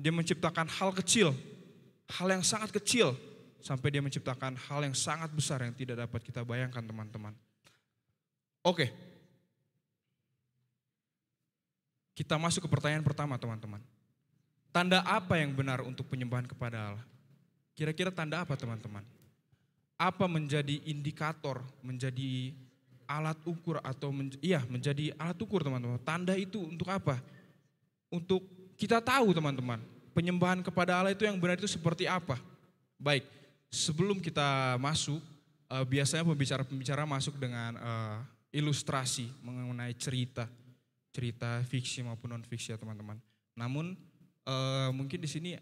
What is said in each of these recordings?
Dia menciptakan hal kecil, hal yang sangat kecil, sampai dia menciptakan hal yang sangat besar yang tidak dapat kita bayangkan teman-teman. Oke, kita masuk ke pertanyaan pertama teman-teman. Tanda apa yang benar untuk penyembahan kepada Allah? Kira-kira tanda apa teman-teman? Apa menjadi indikator, menjadi alat ukur atau menjadi alat ukur teman-teman. Tanda itu untuk apa? Untuk kita tahu teman-teman, penyembahan kepada Allah itu yang benar itu seperti apa. Baik, sebelum kita masuk, biasanya pembicara-pembicara masuk dengan ilustrasi mengenai cerita fiksi maupun non fiksi ya teman-teman. Namun mungkin di sini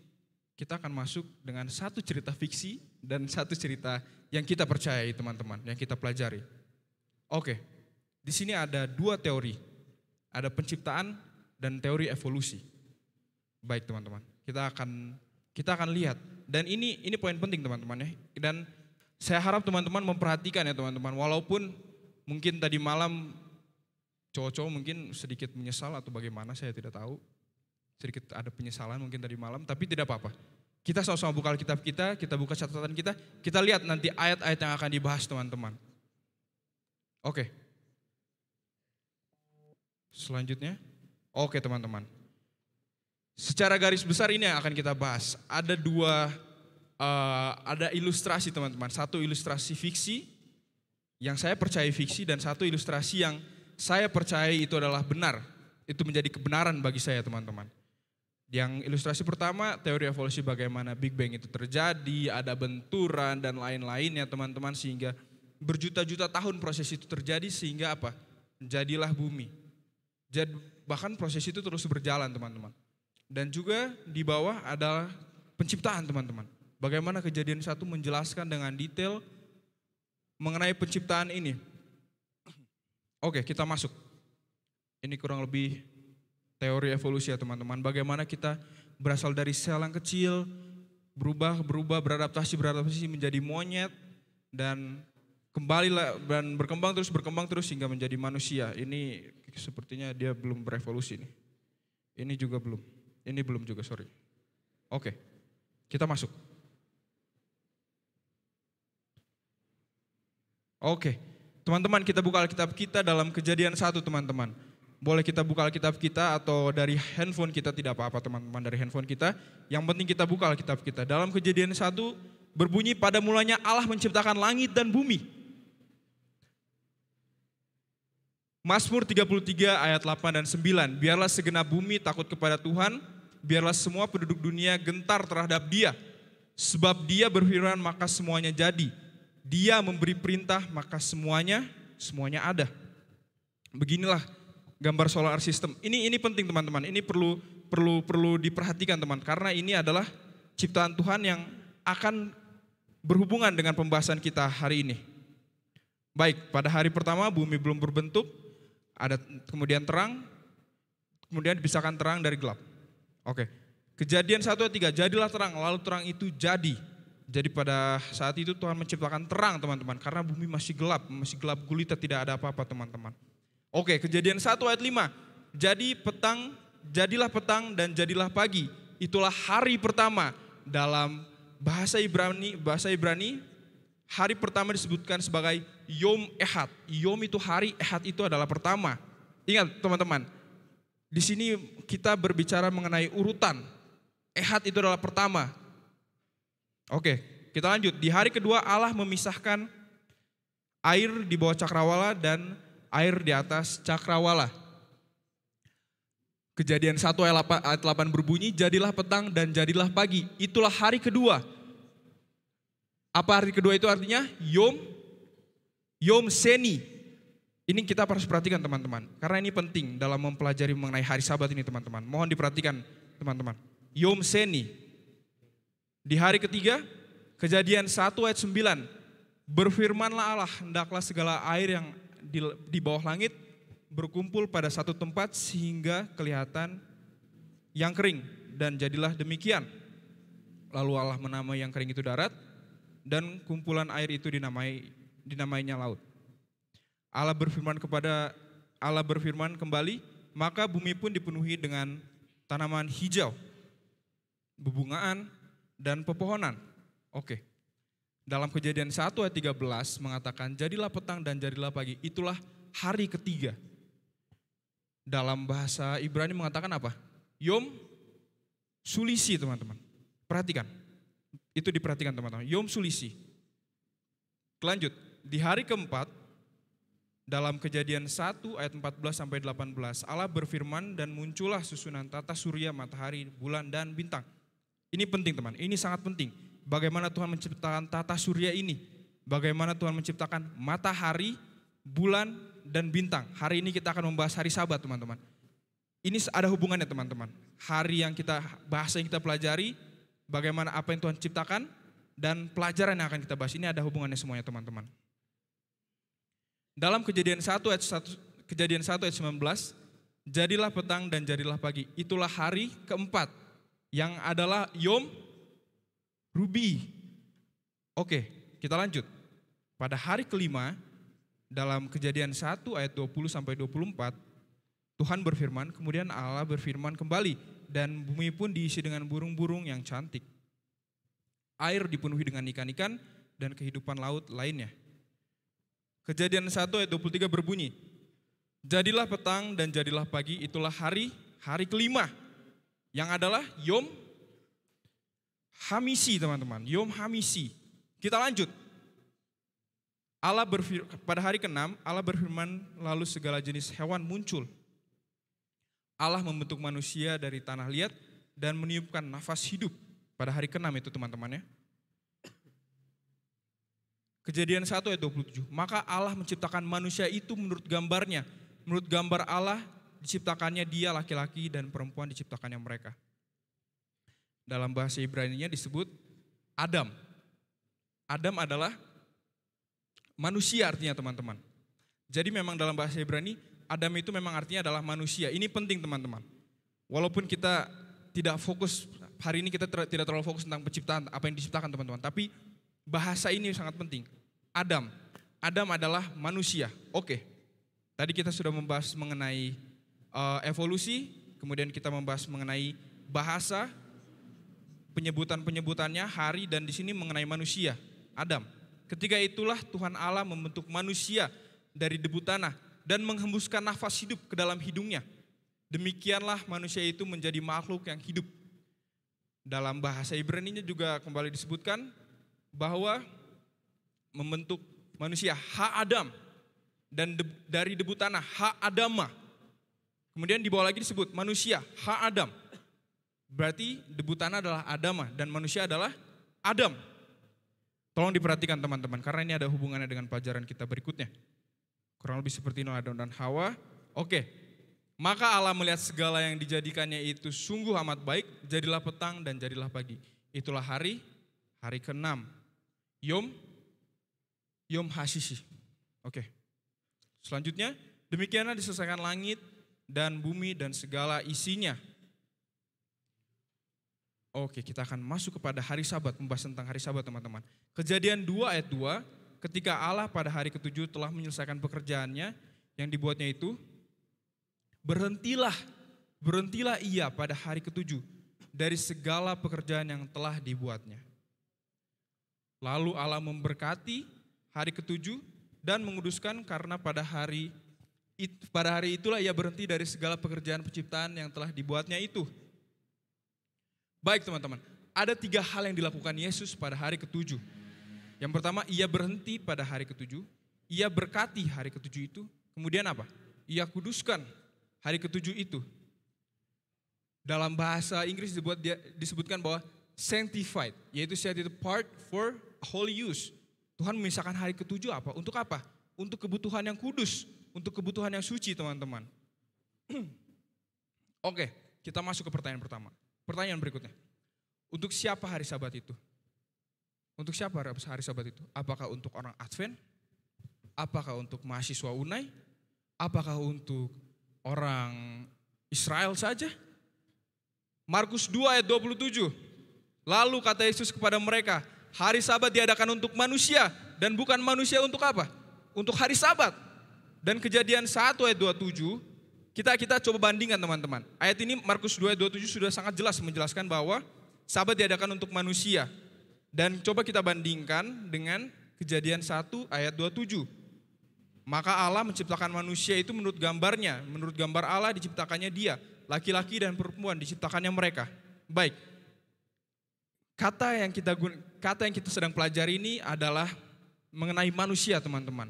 kita akan masuk dengan satu cerita fiksi dan satu cerita yang kita percayai teman-teman, yang kita pelajari. Oke, di sini ada dua teori, ada penciptaan dan teori evolusi. Baik teman-teman, kita akan lihat. Dan ini poin penting teman-teman ya. Dan saya harap teman-teman memperhatikan ya teman-teman. Walaupun mungkin tadi malam cowok-cowok mungkin sedikit menyesal atau bagaimana, saya tidak tahu. Sedikit ada penyesalan mungkin tadi malam, tapi tidak apa-apa. Kita sama-sama buka Alkitab kita buka catatan kita lihat nanti ayat-ayat yang akan dibahas teman-teman. Oke. Selanjutnya. Oke teman-teman. Secara garis besar ini yang akan kita bahas. Ada ada ilustrasi teman-teman. Satu ilustrasi fiksi yang saya percaya fiksi dan satu ilustrasi yang saya percaya itu adalah benar. Itu menjadi kebenaran bagi saya teman-teman. Yang ilustrasi pertama, teori evolusi bagaimana Big Bang itu terjadi, ada benturan dan lain-lainnya teman-teman, sehingga berjuta-juta tahun proses itu terjadi sehingga apa? Jadilah bumi. Bahkan proses itu terus berjalan teman-teman. Dan juga di bawah adalah penciptaan teman-teman. Bagaimana Kejadian 1 menjelaskan dengan detail mengenai penciptaan ini. Oke, kita masuk. Ini kurang lebih teori evolusi ya teman-teman, bagaimana kita berasal dari sel yang kecil, berubah, beradaptasi menjadi monyet, dan berkembang terus hingga menjadi manusia. Ini sepertinya dia belum berevolusi nih. Ini belum juga, sorry. Oke, kita masuk. Oke, teman-teman kita buka Alkitab kita dalam Kejadian 1 teman-teman. Boleh kita buka Alkitab kita atau dari handphone kita, tidak apa-apa teman-teman, dari handphone kita. Yang penting kita buka Alkitab kita. Dalam Kejadian 1 berbunyi, pada mulanya Allah menciptakan langit dan bumi. Mazmur 33 ayat 8 dan 9. Biarlah segenap bumi takut kepada Tuhan, biarlah semua penduduk dunia gentar terhadap Dia. Sebab Dia berfirman maka semuanya jadi. Dia memberi perintah maka semuanya ada. Beginilah gambar solar system. Ini penting teman-teman. Ini perlu diperhatikan teman, karena ini adalah ciptaan Tuhan yang akan berhubungan dengan pembahasan kita hari ini. Baik, pada hari pertama bumi belum berbentuk, ada kemudian terang, kemudian dipisahkan terang dari gelap. Oke. Kejadian 1 ayat 3, jadilah terang, lalu terang itu jadi. Jadi pada saat itu Tuhan menciptakan terang teman-teman, karena bumi masih gelap gulita, tidak ada apa-apa teman-teman. Oke, Kejadian 1 ayat 5. Jadilah petang dan jadilah pagi. Itulah hari pertama. Dalam bahasa Ibrani, hari pertama disebutkan sebagai Yom Ehad. Yom itu hari, Ehad itu adalah pertama. Ingat teman-teman, di sini kita berbicara mengenai urutan. Ehad itu adalah pertama. Oke, kita lanjut. Di hari kedua Allah memisahkan air di bawah cakrawala dan air di atas cakrawala. Kejadian 1 ayat 8 berbunyi, jadilah petang dan jadilah pagi. Itulah hari kedua. Apa hari kedua itu artinya? Yom Seni. Ini kita harus perhatikan teman-teman, karena ini penting dalam mempelajari mengenai hari Sabat ini teman-teman. Mohon diperhatikan teman-teman. Yom Seni. Di hari ketiga, Kejadian 1 ayat 9. Berfirmanlah Allah, hendaklah segala air yang di bawah langit berkumpul pada satu tempat sehingga kelihatan yang kering, dan jadilah demikian. Lalu Allah menamai yang kering itu darat, dan kumpulan air itu dinamainya laut. Allah berfirman kembali, maka bumi pun dipenuhi dengan tanaman hijau. bebungaan, dan pepohonan. Oke. Dalam Kejadian 1 ayat 13 mengatakan, jadilah petang dan jadilah pagi, itulah hari ketiga. Dalam bahasa Ibrani mengatakan apa? Yom Sulisi, teman-teman. Perhatikan. Itu diperhatikan teman-teman. Yom Sulisi. Lanjut, di hari keempat, dalam Kejadian 1 ayat 14 sampai 18, Allah berfirman dan muncullah susunan tata surya, matahari, bulan, dan bintang. Ini penting teman, ini sangat penting. Bagaimana Tuhan menciptakan tata surya ini? Bagaimana Tuhan menciptakan matahari, bulan, dan bintang? Hari ini kita akan membahas hari Sabat, teman-teman. Ini ada hubungannya, teman-teman. Hari yang kita bahasa yang kita pelajari, bagaimana apa yang Tuhan ciptakan, dan pelajaran yang akan kita bahas. Ini ada hubungannya semuanya, teman-teman. Dalam Kejadian 1 ayat 19, jadilah petang dan jadilah pagi. Itulah hari keempat, yang adalah Yom Rubi. Oke, kita lanjut. Pada hari kelima, dalam Kejadian 1 ayat 20 sampai 24, Tuhan berfirman, kemudian Allah berfirman kembali, dan bumi pun diisi dengan burung-burung yang cantik. Air dipenuhi dengan ikan-ikan dan kehidupan laut lainnya. Kejadian 1 ayat 23 berbunyi, jadilah petang dan jadilah pagi, itulah hari kelima, yang adalah Yom Hamisi, teman-teman. Yom Hamisi. Kita lanjut. Pada hari ke-6, Allah berfirman, lalu segala jenis hewan muncul. Allah membentuk manusia dari tanah liat dan meniupkan nafas hidup. Pada hari ke-6 itu, teman-teman ya. Kejadian 1 ayat 27. Maka Allah menciptakan manusia itu menurut gambarnya. Menurut gambar Allah diciptakannya dia, laki-laki dan perempuan diciptakannya mereka. Dalam bahasa Ibrani-nya disebut Adam. Adam adalah manusia artinya, teman-teman. Jadi memang dalam bahasa Ibrani, Adam itu memang artinya adalah manusia. Ini penting, teman-teman. Walaupun kita tidak fokus, hari ini kita tidak terlalu fokus tentang penciptaan, apa yang diciptakan, teman-teman. Tapi bahasa ini sangat penting. Adam adalah manusia. Oke. Tadi kita sudah membahas mengenai evolusi, kemudian kita membahas mengenai bahasa, penyebutannya, hari, dan di sini mengenai manusia, Adam. Ketika itulah Tuhan Allah membentuk manusia dari debu tanah dan menghembuskan nafas hidup ke dalam hidungnya. Demikianlah manusia itu menjadi makhluk yang hidup. Dalam bahasa Ibrani-nya juga kembali disebutkan bahwa membentuk manusia, ha-Adam, dan dari debu tanah, ha-Adama. Kemudian di bawah lagi disebut manusia, ha-Adam. Berarti debu tanah adalah Adama dan manusia adalah Adam. Tolong diperhatikan, teman-teman, karena ini ada hubungannya dengan pelajaran kita berikutnya. Kurang lebih seperti Adam dan Hawa. Oke. Maka Allah melihat segala yang dijadikannya itu sungguh amat baik, jadilah petang dan jadilah pagi. Itulah hari ke-6. Yom Hasisi. Oke. Selanjutnya, demikianlah diselesaikan langit dan bumi dan segala isinya. Oke, kita akan masuk kepada hari Sabat, membahas tentang hari Sabat, teman-teman. Kejadian 2 ayat 2, ketika Allah pada hari ke-7 telah menyelesaikan pekerjaannya yang dibuatnya itu, berhentilah ia pada hari ke-7 dari segala pekerjaan yang telah dibuatnya. Lalu Allah memberkati hari ke-7 dan menguduskan, karena pada hari itulah ia berhenti dari segala pekerjaan penciptaan yang telah dibuatnya itu. Baik, teman-teman, ada 3 hal yang dilakukan Yesus pada hari ke-7. Yang pertama, ia berhenti pada hari ke-7, ia berkati hari ke-7 itu, kemudian apa? Ia kuduskan hari ke-7 itu. Dalam bahasa Inggris disebutkan bahwa sanctified, yaitu set apart for holy use. Tuhan memisahkan hari ke-7 apa? Untuk apa? Untuk kebutuhan yang kudus, untuk kebutuhan yang suci, teman-teman. Oke, kita masuk ke pertanyaan pertama. Pertanyaan berikutnya, untuk siapa hari Sabat itu? Untuk siapa hari Sabat itu? Apakah untuk orang Advent? Apakah untuk mahasiswa Unai? Apakah untuk orang Israel saja? Markus 2 ayat 27. Lalu kata Yesus kepada mereka, hari Sabat diadakan untuk manusia dan bukan manusia untuk apa? Untuk hari Sabat. Dan Kejadian 1 ayat 27, kita coba bandingkan, teman-teman. Ayat ini Markus 2 ayat 27 sudah sangat jelas menjelaskan bahwa Sabat diadakan untuk manusia. Dan coba kita bandingkan dengan Kejadian 1 ayat 27. Maka Allah menciptakan manusia itu menurut gambarnya, menurut gambar Allah diciptakannya dia, laki-laki dan perempuan diciptakannya mereka. Baik, kata yang kita sedang pelajari ini adalah mengenai manusia, teman-teman.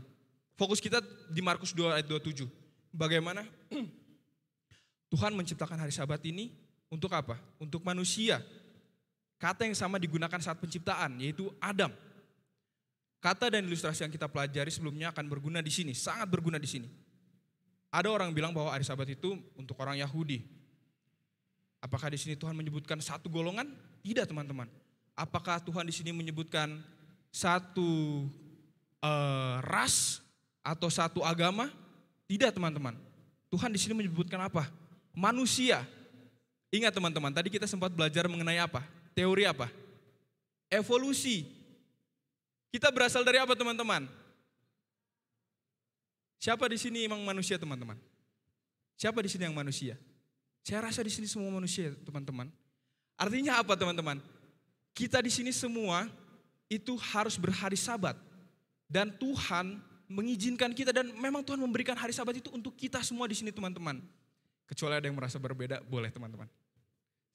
Fokus kita di Markus 2 ayat 27. Bagaimana Tuhan menciptakan hari Sabat ini untuk apa? Untuk manusia. Kata yang sama digunakan saat penciptaan, yaitu Adam. Kata dan ilustrasi yang kita pelajari sebelumnya akan berguna di sini, sangat berguna di sini. Ada orang bilang bahwa hari Sabat itu untuk orang Yahudi. Apakah di sini Tuhan menyebutkan satu golongan? Tidak, teman-teman. Apakah Tuhan di sini menyebutkan satu ras atau satu agama? Tidak, teman-teman. Tuhan di sini menyebutkan apa? Manusia. Ingat, teman-teman, tadi kita sempat belajar mengenai apa? Teori apa? Evolusi. Kita berasal dari apa, teman-teman? Siapa di sini emang manusia, teman-teman? Siapa di sini yang manusia? Saya rasa di sini semua manusia, teman-teman. Artinya apa, teman-teman? Kita di sini semua itu harus berhari Sabat. Dan Tuhan mengizinkan kita, dan memang Tuhan memberikan hari Sabat itu untuk kita semua di sini, teman-teman. Kecuali ada yang merasa berbeda, boleh, teman-teman.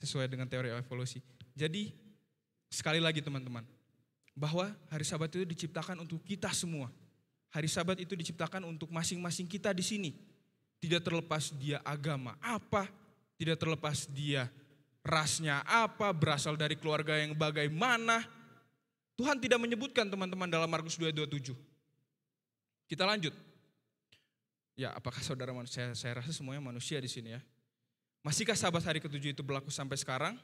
Sesuai dengan teori evolusi. Jadi, sekali lagi, teman-teman, bahwa hari Sabat itu diciptakan untuk kita semua. Hari Sabat itu diciptakan untuk masing-masing kita di sini. Tidak terlepas dia agama apa, tidak terlepas dia rasnya apa, berasal dari keluarga yang bagaimana. Tuhan tidak menyebutkan, teman-teman, dalam Markus 2:27. Kita lanjut. Ya, apakah saudara manusia? Saya rasa semuanya manusia di sini ya. Masihkah Sabat hari ke-7 itu berlaku sampai sekarang?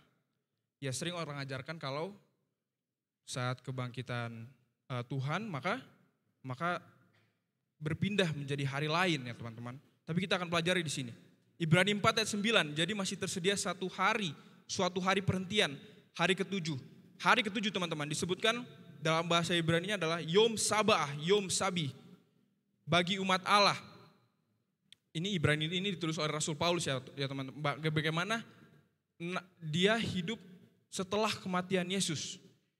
Ya, sering orang ajarkan kalau saat kebangkitan Tuhan maka berpindah menjadi hari lain ya, teman-teman. Tapi kita akan pelajari di sini. Ibrani 4 ayat 9. Jadi masih tersedia suatu hari perhentian, hari ke-7. Hari ke-7, teman-teman, disebutkan dalam bahasa Ibrani adalah Yom Sabah, Yom Sabi. Bagi umat Allah. Ini Ibrani ini ditulis oleh Rasul Paulus ya teman-teman. Bagaimana dia hidup setelah kematian Yesus.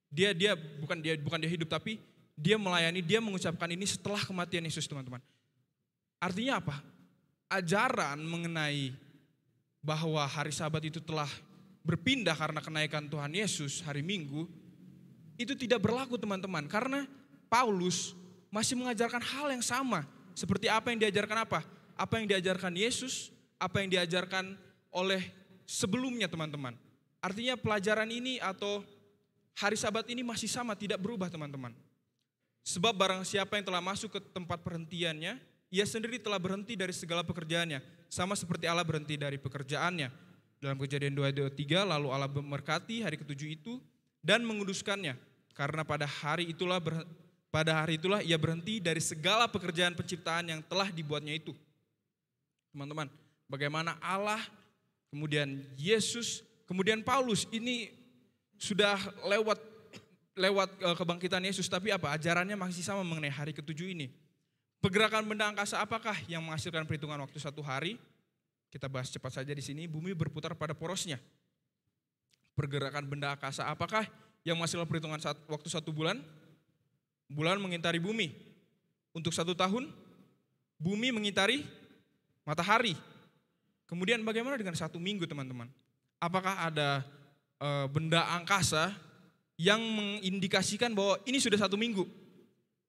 Dia bukan dia hidup, tapi dia melayani, dia mengucapkan ini setelah kematian Yesus, teman-teman. Artinya apa? Ajaran mengenai bahwa hari Sabat itu telah berpindah karena kenaikan Tuhan Yesus hari Minggu, itu tidak berlaku, teman-teman. Karena Paulus masih mengajarkan hal yang sama. Seperti apa yang diajarkan apa? Apa yang diajarkan Yesus, apa yang diajarkan oleh sebelumnya, teman-teman. Artinya pelajaran ini atau hari Sabat ini masih sama, tidak berubah, teman-teman. Sebab barang siapa yang telah masuk ke tempat perhentiannya, ia sendiri telah berhenti dari segala pekerjaannya. Sama seperti Allah berhenti dari pekerjaannya. Dalam Kejadian 2:3, lalu Allah memberkati hari ke-7 itu dan menguduskannya. Karena pada hari itulah ia berhenti dari segala pekerjaan penciptaan yang telah dibuatnya itu. Teman-teman, bagaimana Allah, kemudian Yesus, kemudian Paulus, ini sudah lewat kebangkitan Yesus, tapi apa? Ajarannya masih sama mengenai hari ke-7 ini. Pergerakan benda angkasa apakah yang menghasilkan perhitungan waktu satu hari? Kita bahas cepat saja di sini. Bumi berputar pada porosnya. Pergerakan benda angkasa apakah yang menghasilkan perhitungan waktu 1 bulan? Bulan mengitari bumi. Untuk 1 tahun, bumi mengitari matahari. Kemudian bagaimana dengan 1 minggu, teman-teman? Apakah ada benda angkasa yang mengindikasikan bahwa ini sudah 1 minggu,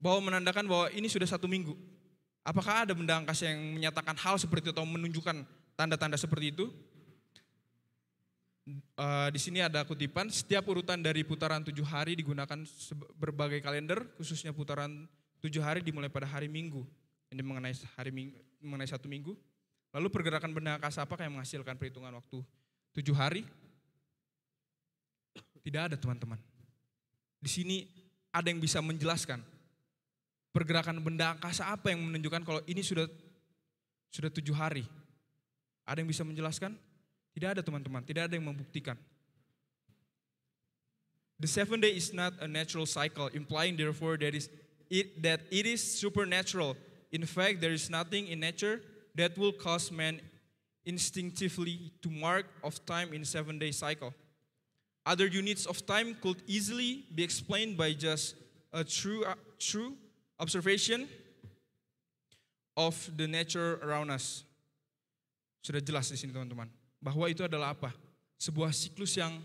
bahwa menandakan bahwa ini sudah 1 minggu? Apakah ada benda angkasa yang menyatakan hal seperti itu atau menunjukkan tanda-tanda seperti itu? Di sini ada kutipan, setiap urutan dari putaran 7 hari digunakan berbagai kalender, khususnya putaran 7 hari dimulai pada hari Minggu. Ini mengenai 1 minggu. Lalu pergerakan benda angkasa apakah yang menghasilkan perhitungan waktu 7 hari? Tidak ada, teman-teman. Di sini ada yang bisa menjelaskan pergerakan benda angkasa apa yang menunjukkan kalau ini sudah 7 hari. Ada yang bisa menjelaskan? Tidak ada, teman-teman. Tidak ada yang membuktikan. The 7 day is not a natural cycle, implying therefore that it is supernatural. In fact, there is nothing in nature that will cause man instinctively to mark of time in 7 day cycle. Other units of time could easily be explained by just a true observation of the nature around us. Sudah jelas di sini teman-teman, bahwa itu adalah apa? Sebuah siklus yang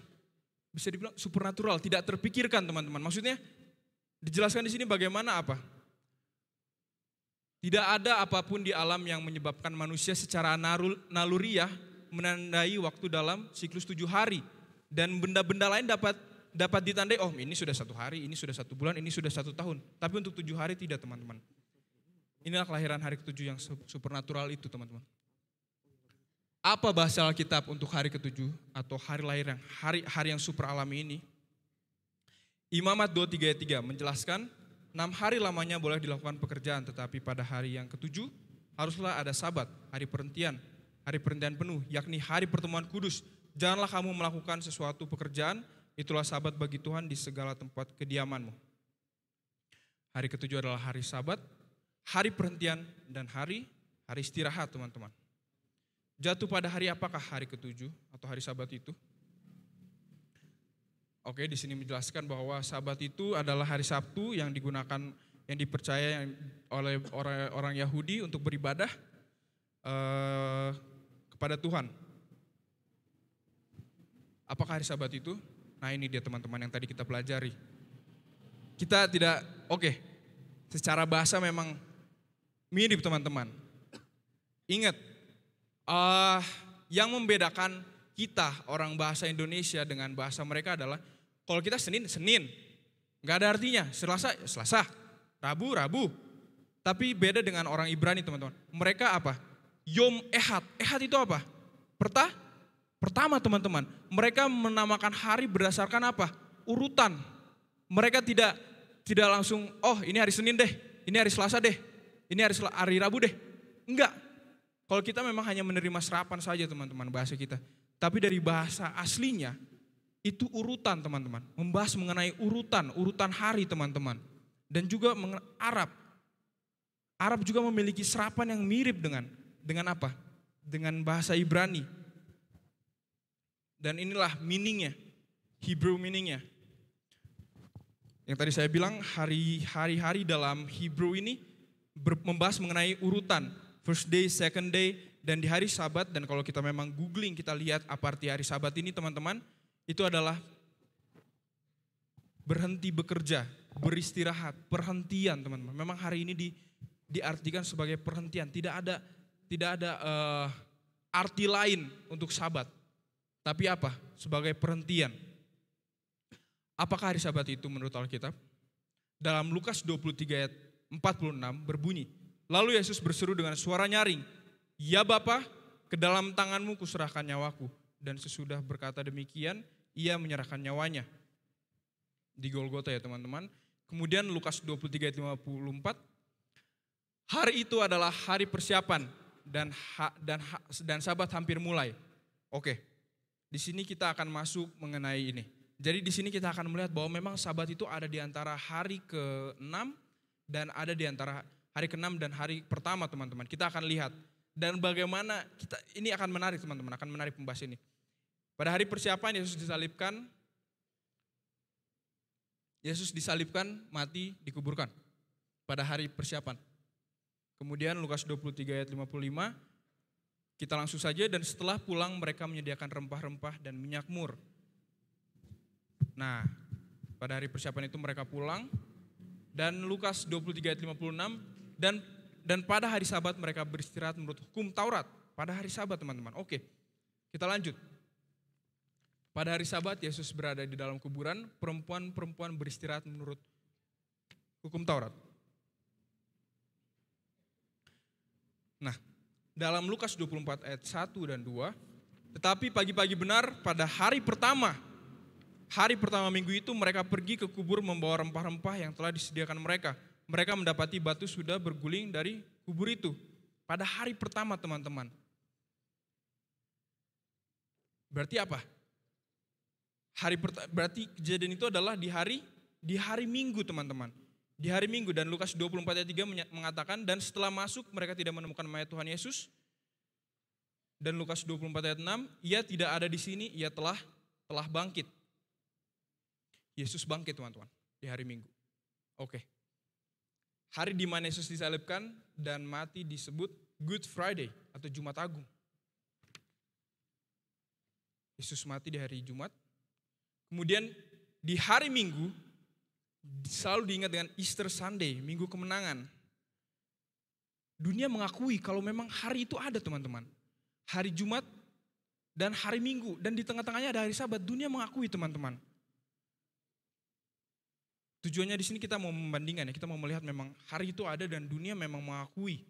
bisa dibilang supernatural, tidak terpikirkan teman-teman. Maksudnya dijelaskan di sini bagaimana apa? Tidak ada apapun di alam yang menyebabkan manusia secara naluriah menandai waktu dalam siklus 7 hari. Dan benda-benda lain dapat ditandai, oh ini sudah 1 hari, ini sudah 1 bulan, ini sudah 1 tahun. Tapi untuk 7 hari tidak teman-teman. Inilah kelahiran hari ke-7 yang supernatural itu teman-teman. Apa bahasa Alkitab untuk hari ke-7 atau hari lahir yang hari yang super alami ini? Imamat 2:3 ayat 3 menjelaskan 6 hari lamanya boleh dilakukan pekerjaan, tetapi pada hari yang ke-7 haruslah ada sabat, hari perhentian penuh, yakni hari pertemuan kudus. Janganlah kamu melakukan sesuatu pekerjaan, itulah sabat bagi Tuhan di segala tempat kediamanmu. Hari ke-7 adalah hari sabat, hari perhentian, dan hari istirahat teman-teman. Jatuh pada hari apakah hari ke-7 atau hari sabat itu? Oke, di sini menjelaskan bahwa sabat itu adalah hari Sabtu yang dipercaya oleh orang Yahudi untuk beribadah kepada Tuhan. Apakah hari sabat itu? Nah ini dia teman-teman yang tadi kita pelajari. Kita tidak, secara bahasa memang mirip teman-teman. Ingat, yang membedakan kita orang bahasa Indonesia dengan bahasa mereka adalah kalau kita Senin, nggak ada artinya. Selasa, Rabu. Tapi beda dengan orang Ibrani teman-teman. Mereka apa? Yom Ehad. Ehad itu apa? Pertama teman-teman. Mereka menamakan hari berdasarkan apa? Urutan. Mereka tidak langsung, oh ini hari Senin deh, ini hari Selasa deh, ini hari Rabu deh. Enggak. Kalau kita memang hanya menerima serapan saja teman-teman bahasa kita. Tapi dari bahasa aslinya itu urutan teman-teman. Membahas mengenai urutan hari teman-teman. Dan juga Arab. Arab juga memiliki serapan yang mirip dengan apa? Dengan bahasa Ibrani. Dan inilah meaningnya, Hebrew meaningnya. Yang tadi saya bilang hari-hari dalam Hebrew ini membahas mengenai urutan. First day, second day, dan di hari Sabat. Dan kalau kita memang googling, kita lihat apa arti hari Sabat ini teman-teman. Itu adalah berhenti bekerja, beristirahat, perhentian teman-teman. Memang hari ini diartikan sebagai perhentian. Tidak ada arti lain untuk Sabat. Tapi apa? Sebagai perhentian. Apakah hari Sabat itu menurut Alkitab? Dalam Lukas 23 ayat 46 berbunyi, lalu Yesus berseru dengan suara nyaring, "Ya Bapa, ke dalam tanganmu kuserahkan nyawaku." Dan sesudah berkata demikian, ia menyerahkan nyawanya. Di Golgota ya teman-teman. Kemudian Lukas 23 ayat 54, hari itu adalah hari persiapan dan Sabat hampir mulai. Oke, di sini kita akan masuk mengenai ini. Jadi di sini kita akan melihat bahwa memang Sabat itu ada di antara hari ke-6 dan ada di antara hari ke-6 dan hari pertama teman-teman. Kita akan lihat. Dan bagaimana ini akan menarik teman-teman, akan menarik pembahas ini. Pada hari persiapan Yesus disalibkan, mati, dikuburkan. Pada hari persiapan. Kemudian Lukas 23 ayat 55, kita langsung saja, dan setelah pulang mereka menyediakan rempah-rempah dan minyak mur. Nah, pada hari persiapan itu mereka pulang. Dan Lukas 23 ayat 56, dan pada hari Sabat mereka beristirahat menurut hukum Taurat. Pada hari Sabat teman-teman. Oke, kita lanjut. Pada hari Sabat Yesus berada di dalam kuburan, perempuan-perempuan beristirahat menurut hukum Taurat. Nah, dalam Lukas 24 ayat 1 dan 2, tetapi pagi-pagi benar pada hari pertama minggu itu mereka pergi ke kubur membawa rempah-rempah yang telah disediakan mereka. Mereka mendapati batu sudah berguling dari kubur itu. Pada hari pertama teman-teman. Berarti apa? Berarti kejadian itu adalah di hari Minggu teman-teman. Di hari Minggu, dan Lukas 24 ayat 3 mengatakan, dan setelah masuk mereka tidak menemukan mayat Tuhan Yesus. Dan Lukas 24 ayat 6, ia tidak ada di sini, ia telah bangkit. Yesus bangkit teman-teman di hari Minggu. Oke. Hari di mana Yesus disalibkan dan mati disebut Good Friday atau Jumat Agung. Yesus mati di hari Jumat. Kemudian di hari Minggu selalu diingat dengan Easter Sunday, Minggu Kemenangan. Dunia mengakui kalau memang hari itu ada teman-teman. Hari Jumat dan hari Minggu. Dan di tengah-tengahnya ada hari Sabat. Dunia mengakui teman-teman. Tujuannya di sini kita mau membandingkan ya. Kita mau melihat memang hari itu ada dan dunia memang mengakui.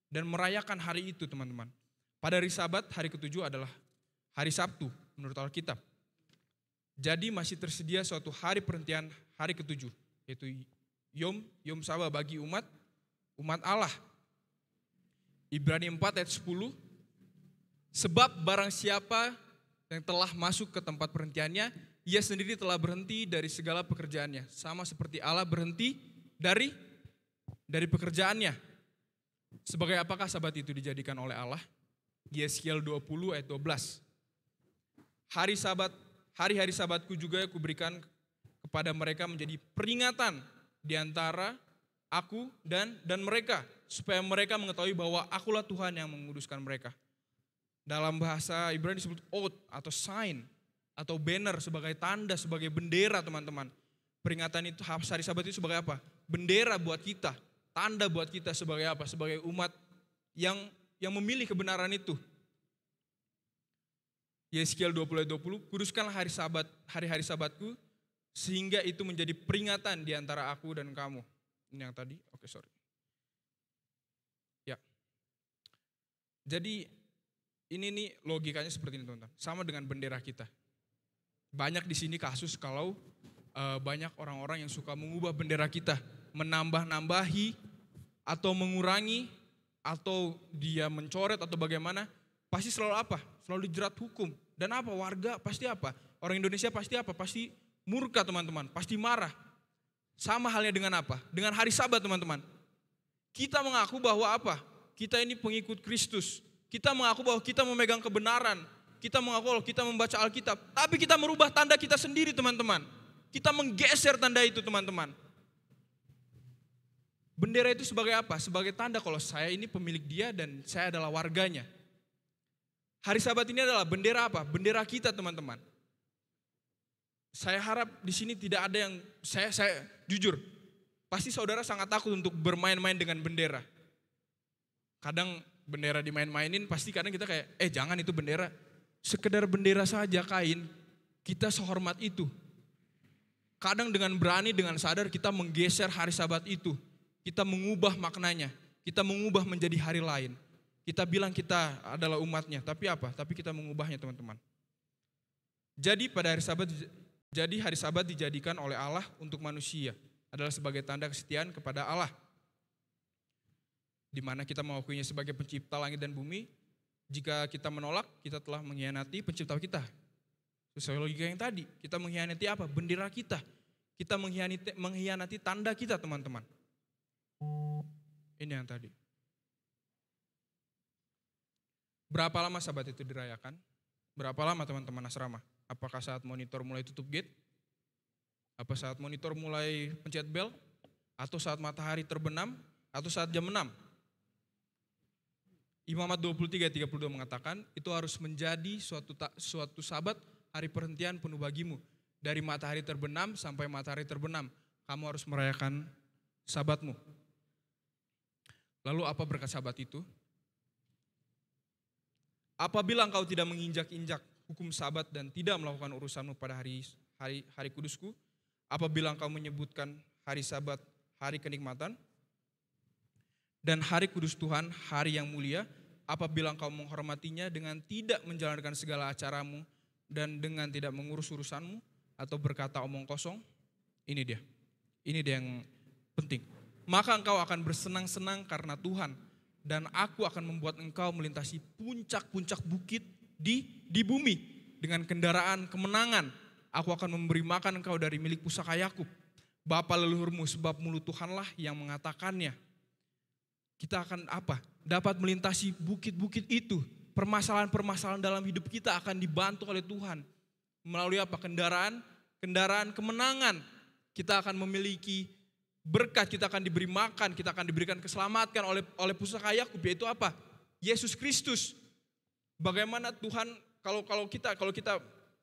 Dan merayakan hari itu teman-teman. Pada hari Sabat, hari ketujuh adalah hari Sabtu menurut Alkitab. Jadi masih tersedia suatu hari perhentian hari ketujuh. Yaitu Yom Sabat bagi umat Allah. Ibrani 4 ayat 10. Sebab barang siapa yang telah masuk ke tempat perhentiannya, ia sendiri telah berhenti dari segala pekerjaannya. Sama seperti Allah berhenti dari pekerjaannya. Sebagai apakah Sabat itu dijadikan oleh Allah? Yeskiel 20 ayat 12. Hari-hari Sabatku juga aku berikan kepada mereka menjadi peringatan di antara aku dan mereka. Supaya mereka mengetahui bahwa akulah Tuhan yang menguduskan mereka. Dalam bahasa Ibrani disebut oath atau sign atau banner sebagai tanda, sebagai bendera teman-teman. Peringatan itu, hari Sabat itu sebagai apa? Bendera buat kita, tanda buat kita sebagai apa? Sebagai umat yang memilih kebenaran itu. Yeskiel 20:20, kuduskanlah hari-hari Sabatku sehingga itu menjadi peringatan di antara aku dan kamu. Ini yang tadi, sorry. Ya. Jadi ini nih logikanya seperti ini teman-teman. Sama dengan bendera kita. Banyak di sini kasus kalau banyak orang-orang yang suka mengubah bendera kita. Menambah-nambahi atau mengurangi atau dia mencoret atau bagaimana. Pasti selalu apa? Selalu dijerat hukum. Dan apa? Warga pasti apa? Orang Indonesia pasti apa? Pasti murka teman-teman. Pasti marah. Sama halnya dengan apa? Dengan hari Sabat teman-teman. Kita mengaku bahwa apa? Kita ini pengikut Kristus. Kita mengaku bahwa kita memegang kebenaran. Kita mengaku bahwa kita membaca Alkitab. Tapi kita merubah tanda kita sendiri teman-teman. Kita menggeser tanda itu teman-teman. Bendera itu sebagai apa? Sebagai tanda kalau saya ini pemilik dia dan saya adalah warganya. Hari Sabat ini adalah bendera apa? Bendera kita teman-teman. Saya harap di sini tidak ada yang, saya jujur, pasti saudara sangat takut untuk bermain-main dengan bendera. Kadang bendera dimain-mainin pasti kadang kita kayak, jangan itu bendera. Sekedar bendera saja kain, kita sehormat itu. Kadang dengan berani, dengan sadar kita menggeser hari Sabat itu. Kita mengubah maknanya, kita mengubah menjadi hari lain. Kita bilang kita adalah umatnya, tapi apa? Tapi kita mengubahnya teman-teman. Jadi pada hari Sabat dijadikan oleh Allah untuk manusia. Adalah sebagai tanda kesetiaan kepada Allah. Di mana kita mengakuinya sebagai pencipta langit dan bumi. Jika kita menolak, kita telah mengkhianati pencipta kita. Sesuai logika yang tadi, kita mengkhianati apa? Bendera kita. Kita mengkhianati tanda kita teman-teman. Ini yang tadi. Berapa lama Sabat itu dirayakan? Berapa lama teman-teman asrama? Apakah saat monitor mulai tutup gate? Apa saat monitor mulai pencet bel? Atau saat matahari terbenam? Atau saat jam 6? Imamat 23:32 mengatakan itu harus menjadi suatu Sabat hari perhentian penuh bagimu. Dari matahari terbenam sampai matahari terbenam. Kamu harus merayakan Sabatmu. Lalu apa berkat Sabat itu? Apabila engkau tidak menginjak-injak hukum Sabat dan tidak melakukan urusanmu pada hari kudusku, apabila engkau menyebutkan hari Sabat hari kenikmatan dan hari kudus Tuhan hari yang mulia, apabila engkau menghormatinya dengan tidak menjalankan segala acaramu dan dengan tidak mengurus urusanmu atau berkata omong kosong, ini dia yang penting. Maka engkau akan bersenang-senang karena Tuhan. Dan aku akan membuat engkau melintasi puncak-puncak bukit di bumi. Dengan kendaraan kemenangan. Aku akan memberi makan engkau dari milik pusaka Yakub. Bapa leluhurmu, sebab mulut Tuhanlah yang mengatakannya. Kita akan apa? Dapat melintasi bukit-bukit itu. Permasalahan-permasalahan dalam hidup kita akan dibantu oleh Tuhan. Melalui apa? Kendaraan kendaraan kemenangan. Kita akan memiliki berkat, kita akan diberi makan, kita akan diberikan keselamatan oleh pusaka Yakub, yaitu apa? Yesus Kristus. Bagaimana Tuhan, kalau kita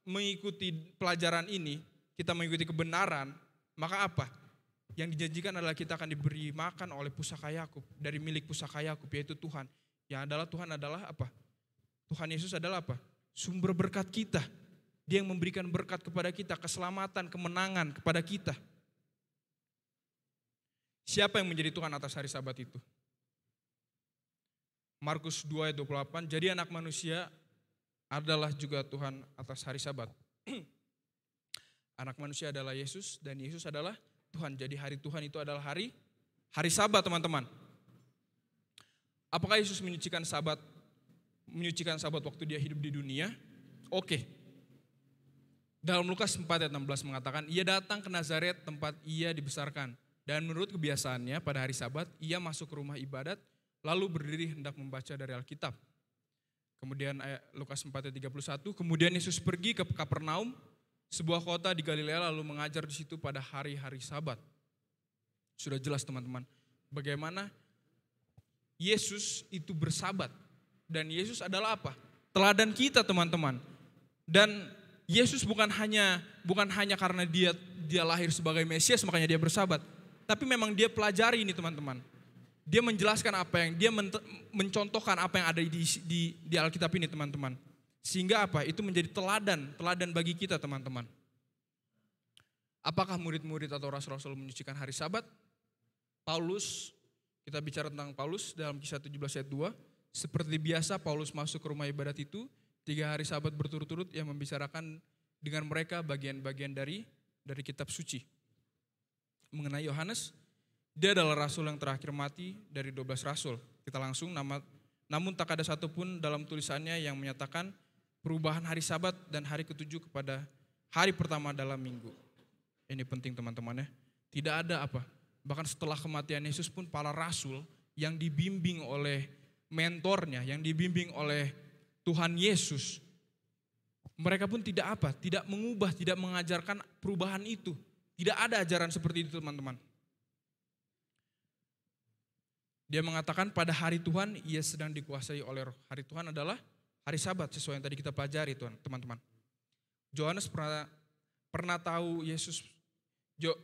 mengikuti pelajaran ini, kita mengikuti kebenaran, maka apa? Yang dijanjikan adalah kita akan diberi makan oleh pusaka Yakub, dari milik pusaka Yakub, yaitu Tuhan. Yang adalah Tuhan adalah apa? Tuhan Yesus adalah apa? Sumber berkat kita. Dia yang memberikan berkat kepada kita, keselamatan, kemenangan kepada kita. Siapa yang menjadi Tuhan atas hari Sabat itu? Markus 2 ayat 28, jadi anak manusia adalah juga Tuhan atas hari Sabat. Anak manusia adalah Yesus dan Yesus adalah Tuhan. Jadi hari Tuhan itu adalah hari Sabat, teman-teman. Apakah Yesus menyucikan Sabat waktu dia hidup di dunia? Oke. Dalam Lukas 4 ayat 16 mengatakan, ia datang ke Nazaret tempat ia dibesarkan. Dan menurut kebiasaannya pada hari Sabat, ia masuk ke rumah ibadat, lalu berdiri hendak membaca dari Alkitab. Kemudian Lukas 4 ayat 31, kemudian Yesus pergi ke Kapernaum, sebuah kota di Galilea, lalu mengajar di situ pada hari-hari Sabat. Sudah jelas teman-teman, bagaimana Yesus itu bersabat. Dan Yesus adalah apa? Teladan kita, teman-teman. Dan Yesus bukan hanya karena dia lahir sebagai Mesias makanya dia bersabat. Tapi memang dia pelajari ini, teman-teman. Dia menjelaskan dia mencontohkan apa yang ada di Alkitab ini, teman-teman. Sehingga apa? Itu menjadi teladan bagi kita, teman-teman. Apakah murid-murid atau rasul-rasul menyucikan hari Sabat? Paulus, kita bicara tentang Paulus dalam Kisah 17 ayat 2. Seperti biasa Paulus masuk ke rumah ibadat itu, 3 hari Sabat berturut-turut yang membicarakan dengan mereka bagian-bagian dari kitab suci. Mengenai Yohanes, dia adalah rasul yang terakhir mati dari 12 rasul. Kita langsung namun tak ada satupun dalam tulisannya yang menyatakan perubahan hari Sabat dan hari ketujuh kepada hari pertama dalam minggu. Ini penting, teman-teman ya. Tidak ada apa. Bahkan setelah kematian Yesus pun para rasul yang dibimbing oleh mentornya, yang dibimbing oleh Tuhan Yesus, mereka pun tidak mengubah, tidak mengajarkan perubahan itu. Tidak ada ajaran seperti itu, teman-teman. Dia mengatakan pada hari Tuhan ia sedang dikuasai oleh Roh. Hari Tuhan adalah hari Sabat, sesuai yang tadi kita pelajari, teman-teman. Yohanes pernah tahu Yesus.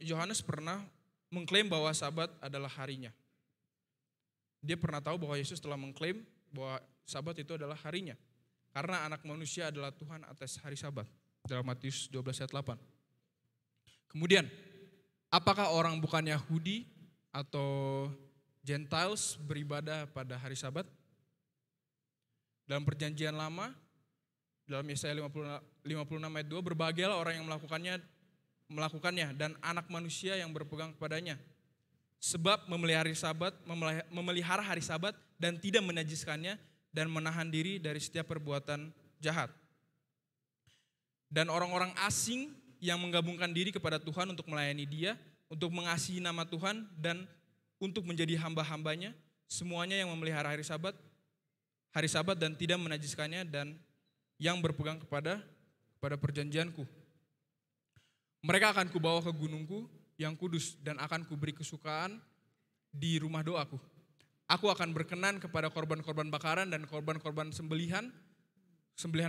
Yohanes pernah mengklaim bahwa Sabat adalah harinya. Dia pernah tahu bahwa Yesus telah mengklaim bahwa Sabat itu adalah harinya. Karena anak manusia adalah Tuhan atas hari Sabat. Dalam Matius 12 ayat 8. Kemudian, apakah orang bukan Yahudi atau Gentiles beribadah pada hari Sabat? Dalam perjanjian lama, dalam Yesaya 56 ayat 2, berbahagialah orang yang melakukannya dan anak manusia yang berpegang kepadanya. Sebab memelihara hari Sabat dan tidak menajiskannya dan menahan diri dari setiap perbuatan jahat. Dan orang-orang asing yang menggabungkan diri kepada Tuhan untuk melayani Dia, untuk mengasihi nama Tuhan dan untuk menjadi hamba-hambanya, semuanya yang memelihara hari Sabat dan tidak menajiskannya dan yang berpegang kepada perjanjianku. Mereka akan kubawa ke gunungku yang kudus dan akan kuberi kesukaan di rumah doaku. Aku akan berkenan kepada korban-korban bakaran dan korban-korban sembelihan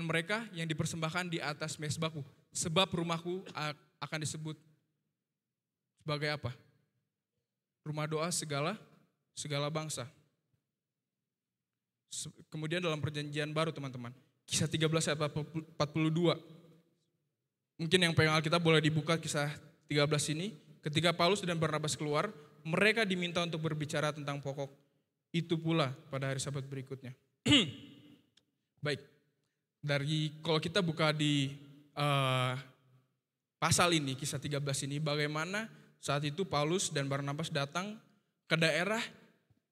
mereka yang dipersembahkan di atas mezbahku. Sebab rumahku akan disebut sebagai apa? Rumah doa segala bangsa. Kemudian dalam perjanjian baru, teman-teman. Kisah 13 ayat 42. Mungkin yang pegang Alkitab boleh dibuka Kisah 13 ini. Ketika Paulus dan Barnabas keluar, mereka diminta untuk berbicara tentang pokok itu pula pada hari Sabat berikutnya. Baik. Kalau kita buka di pasal ini, Kisah 13 ini, bagaimana saat itu Paulus dan Barnabas datang ke daerah,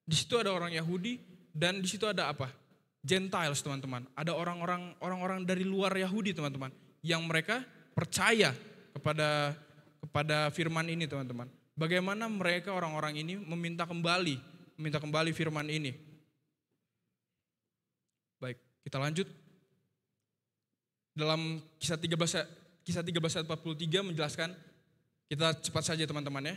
di situ ada orang Yahudi dan di situ ada apa? Gentiles, teman-teman. Ada orang-orang dari luar Yahudi, teman-teman, yang mereka percaya kepada firman ini, teman-teman. Bagaimana mereka orang-orang ini meminta kembali firman ini. Baik, kita lanjut. Dalam Kisah 13 Kisah 13 ayat 43 menjelaskan, kita cepat saja teman-teman ya.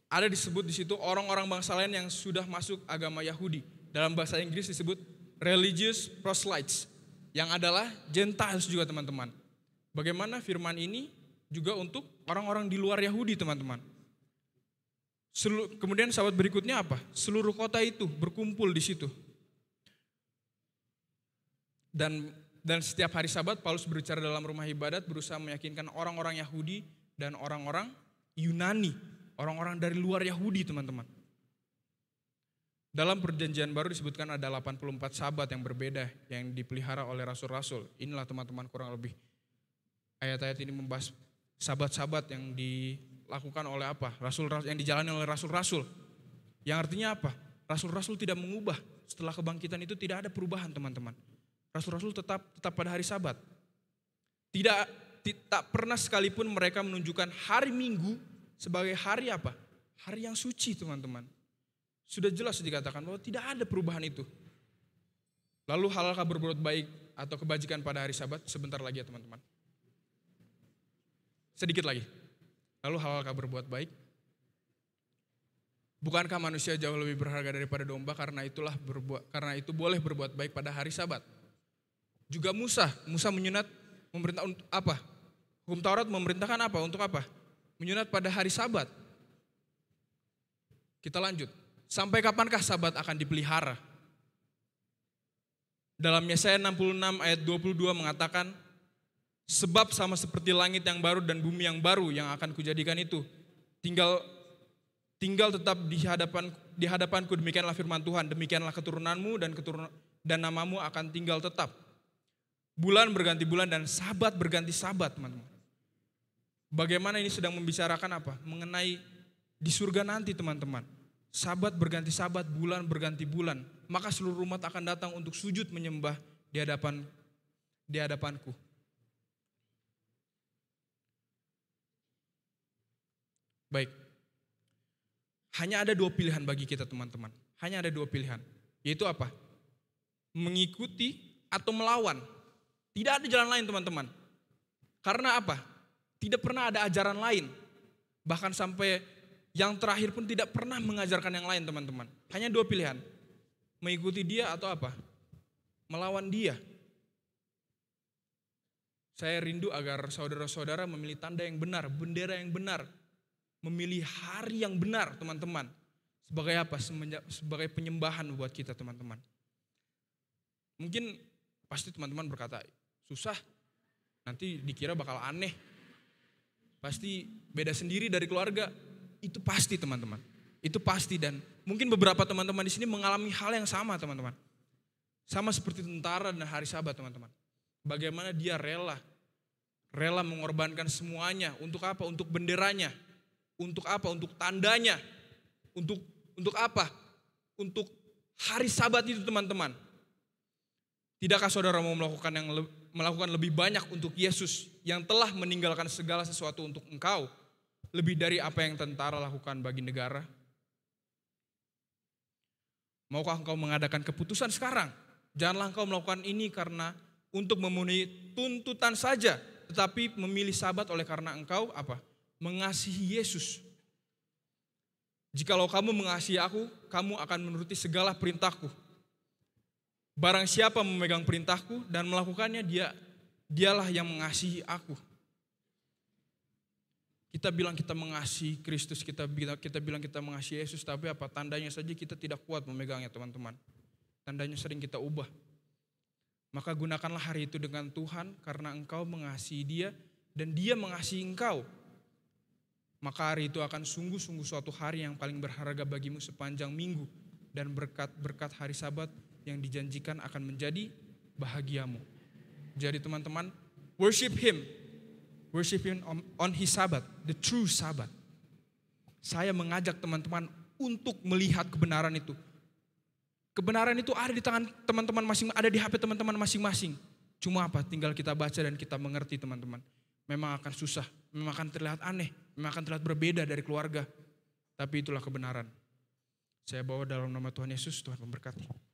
Ada disebut di situ orang-orang bangsa lain yang sudah masuk agama Yahudi. Dalam bahasa Inggris disebut religious proselytes, yang adalah Gentiles juga teman-teman. Bagaimana firman ini juga untuk orang-orang di luar Yahudi teman-teman. Kemudian sahabat berikutnya apa? Seluruh kota itu berkumpul di situ. Dan setiap hari Sabat Paulus berbicara dalam rumah ibadat, berusaha meyakinkan orang-orang Yahudi dan orang-orang Yunani, orang-orang dari luar Yahudi teman-teman. Dalam perjanjian baru disebutkan ada 84 sabat yang berbeda yang dipelihara oleh rasul-rasul. Inilah teman-teman kurang lebih ayat-ayat ini membahas sabat-sabat yang dilakukan oleh apa? Rasul-rasul yang dijalani oleh rasul-rasul. Yang artinya apa? Rasul-rasul tidak mengubah. Setelah kebangkitan itu tidak ada perubahan teman-teman. Rasul-rasul tetap pada hari Sabat. Tak pernah sekalipun mereka menunjukkan hari Minggu sebagai hari apa? Hari yang suci teman-teman. Sudah jelas dikatakan bahwa tidak ada perubahan itu. Lalu halalkah berbuat baik atau kebajikan pada hari Sabat? Sebentar lagi ya teman-teman. Sedikit lagi. Lalu halalkah berbuat baik? Bukankah manusia jauh lebih berharga daripada domba, karena itu boleh berbuat baik pada hari Sabat. Juga Musa menyunat memerintah untuk apa? Hukum Taurat memerintahkan apa? Untuk apa? Menyunat pada hari Sabat. Kita lanjut. Sampai kapankah Sabat akan dipelihara? Dalam Yesaya 66 ayat 22 mengatakan, sebab sama seperti langit yang baru dan bumi yang baru yang akan kujadikan itu, tinggal tetap di hadapanku, demikianlah firman Tuhan, demikianlah keturunanmu dan namamu akan tinggal tetap. Bulan berganti bulan dan Sabat berganti Sabat, teman-teman. Bagaimana ini sedang membicarakan apa? Mengenai di surga nanti, teman-teman. Sabat berganti Sabat, bulan berganti bulan. Maka seluruh umat akan datang untuk sujud menyembah di hadapanku. Baik. Hanya ada dua pilihan bagi kita teman-teman. Hanya ada dua pilihan. Yaitu apa? Mengikuti atau melawan. Tidak ada jalan lain teman-teman. Karena apa? Tidak pernah ada ajaran lain. Bahkan sampai yang terakhir pun tidak pernah mengajarkan yang lain teman-teman. Hanya dua pilihan. Mengikuti dia atau apa? Melawan dia. Saya rindu agar saudara-saudara memilih tanda yang benar, bendera yang benar. Memilih hari yang benar teman-teman. Sebagai apa? Sebagai penyembahan buat kita teman-teman. Mungkin pasti teman-teman berkata, susah, nanti dikira bakal aneh. Pasti beda sendiri dari keluarga. Itu pasti teman-teman. Itu pasti, dan mungkin beberapa teman-teman di sini mengalami hal yang sama teman-teman. Sama seperti tentara dan hari Sabat teman-teman. Bagaimana dia rela mengorbankan semuanya. Untuk apa? Untuk benderanya. Untuk apa? Untuk tandanya. Untuk apa? Untuk hari Sabat itu teman-teman. Tidakkah saudara mau melakukan lebih banyak untuk Yesus yang telah meninggalkan segala sesuatu untuk engkau, lebih dari apa yang tentara lakukan bagi negara? Maukah engkau mengadakan keputusan sekarang? Janganlah engkau melakukan ini karena untuk memenuhi tuntutan saja, tetapi memilih Sabat oleh karena engkau apa? Mengasihi Yesus. Jikalau kamu mengasihi aku, kamu akan menuruti segala perintahku. Barang siapa memegang perintahku dan melakukannya, dialah yang mengasihi aku. Kita bilang kita mengasihi Kristus, kita bilang kita mengasihi Yesus, tapi apa? Tandanya saja kita tidak kuat memegangnya teman-teman. Tandanya sering kita ubah. Maka gunakanlah hari itu dengan Tuhan, karena engkau mengasihi Dia dan Dia mengasihi engkau. Maka hari itu akan sungguh-sungguh suatu hari yang paling berharga bagimu sepanjang minggu, dan berkat-berkat hari Sabat yang dijanjikan akan menjadi bahagiamu. Jadi teman-teman, worship Him on His Sabat, the true Sabat. Saya mengajak teman-teman untuk melihat kebenaran itu. Kebenaran itu ada di tangan teman-teman masing-masing, ada di HP teman-teman masing-masing. Cuma apa? Tinggal kita baca dan kita mengerti teman-teman. Memang akan susah, memang akan terlihat aneh, memang akan terlihat berbeda dari keluarga. Tapi itulah kebenaran. Saya bawa dalam nama Tuhan Yesus, Tuhan memberkati.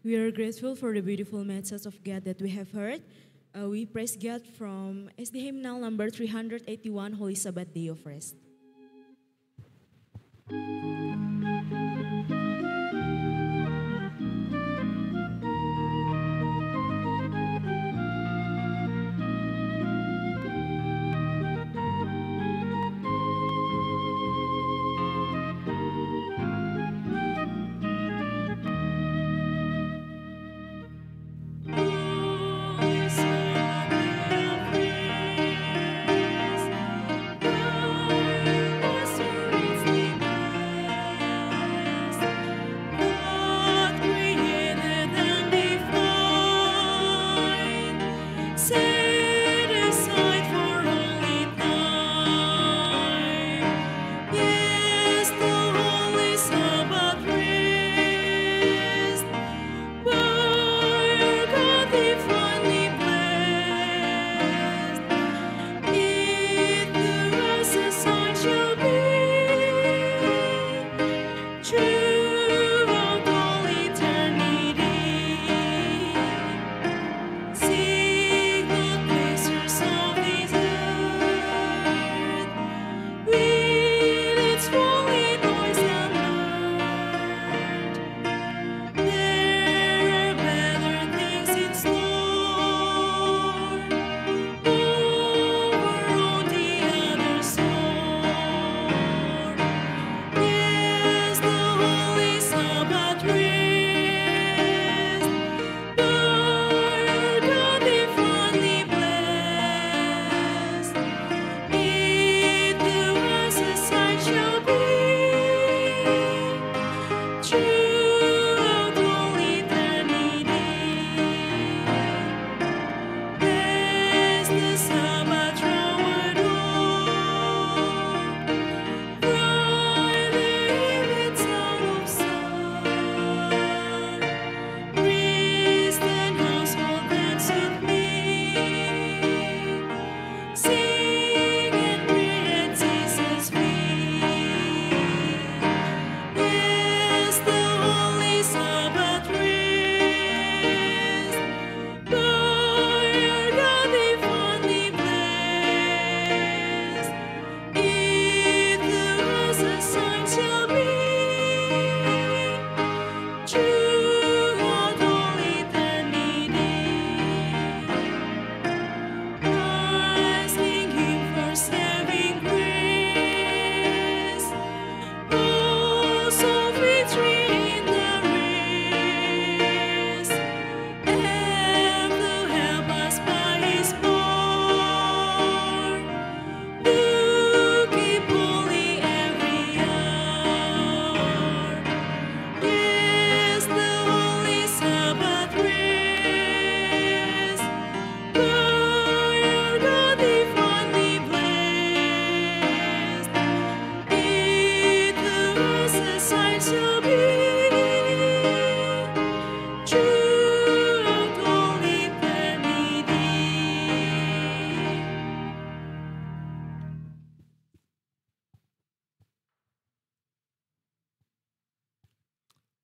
We are grateful for the beautiful message of God that we have heard. We praise God from SD Hymnal number 381, Holy Sabbath Day of Rest.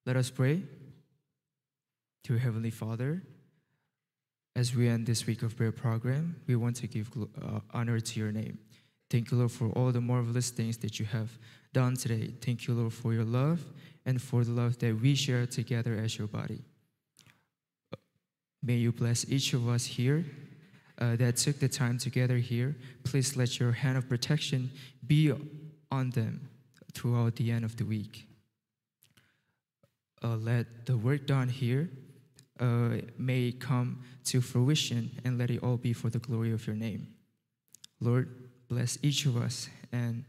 Let us pray. Dear Heavenly Father, as we end this week of prayer program, we want to give honor to your name. Thank you, Lord, for all the marvelous things that you have done today. Thank you, Lord, for your love and for the love that we share together as your body. May you bless each of us here that took the time together here. Please let your hand of protection be on them throughout the end of the week. Let the work done here may come to fruition, and let it all be for the glory of your name. Lord, bless each of us and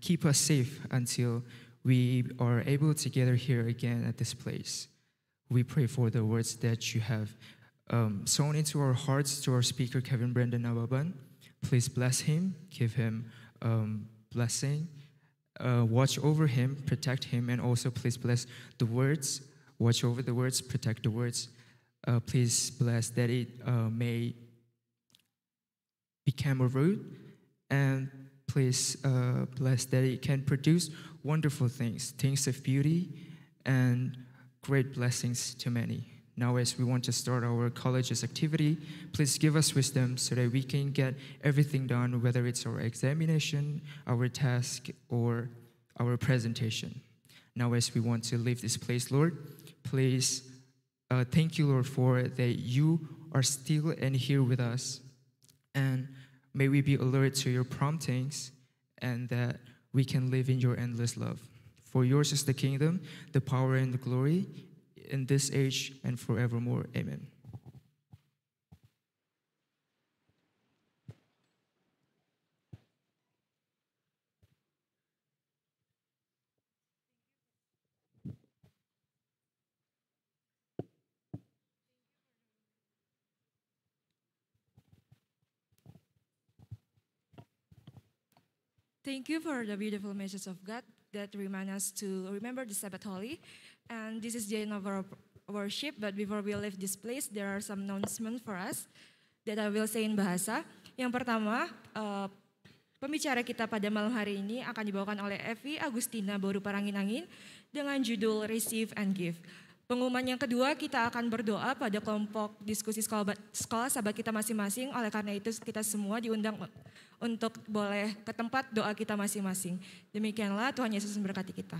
keep us safe until we are able to gather here again at this place. We pray for the words that you have sown into our hearts to our speaker, Kevin Brendan Ababan. Please bless him, give him blessing. Watch over him, protect him, and also please bless the words. Watch over the words, protect the words. Please bless that it may become a root, and please bless that it can produce wonderful things, things of beauty and great blessings to many. Now, as we want to start our college's activity, please give us wisdom so that we can get everything done, whether it's our examination, our task, or our presentation. Now, as we want to leave this place, Lord, please thank you, Lord, for that you are still and here with us. And may we be alert to your promptings and that we can live in your endless love. For yours is the kingdom, the power, and the glory in this age and forevermore. Amen. Thank you for the beautiful message of God that remind us to remember the Sabbath holy. And this is the end of our worship. But before we leave this place, there are some announcements for us that I will say in bahasa. Yang pertama, pembicara kita pada malam hari ini akan dibawakan oleh Evi Agustina Boru Parangin-Angin dengan judul Receive and Give. Pengumuman yang kedua, kita akan berdoa pada kelompok diskusi sekolah sahabat kita masing-masing. Oleh karena itu kita semua diundang untuk boleh ke tempat doa kita masing-masing. Demikianlah, Tuhan Yesus memberkati kita.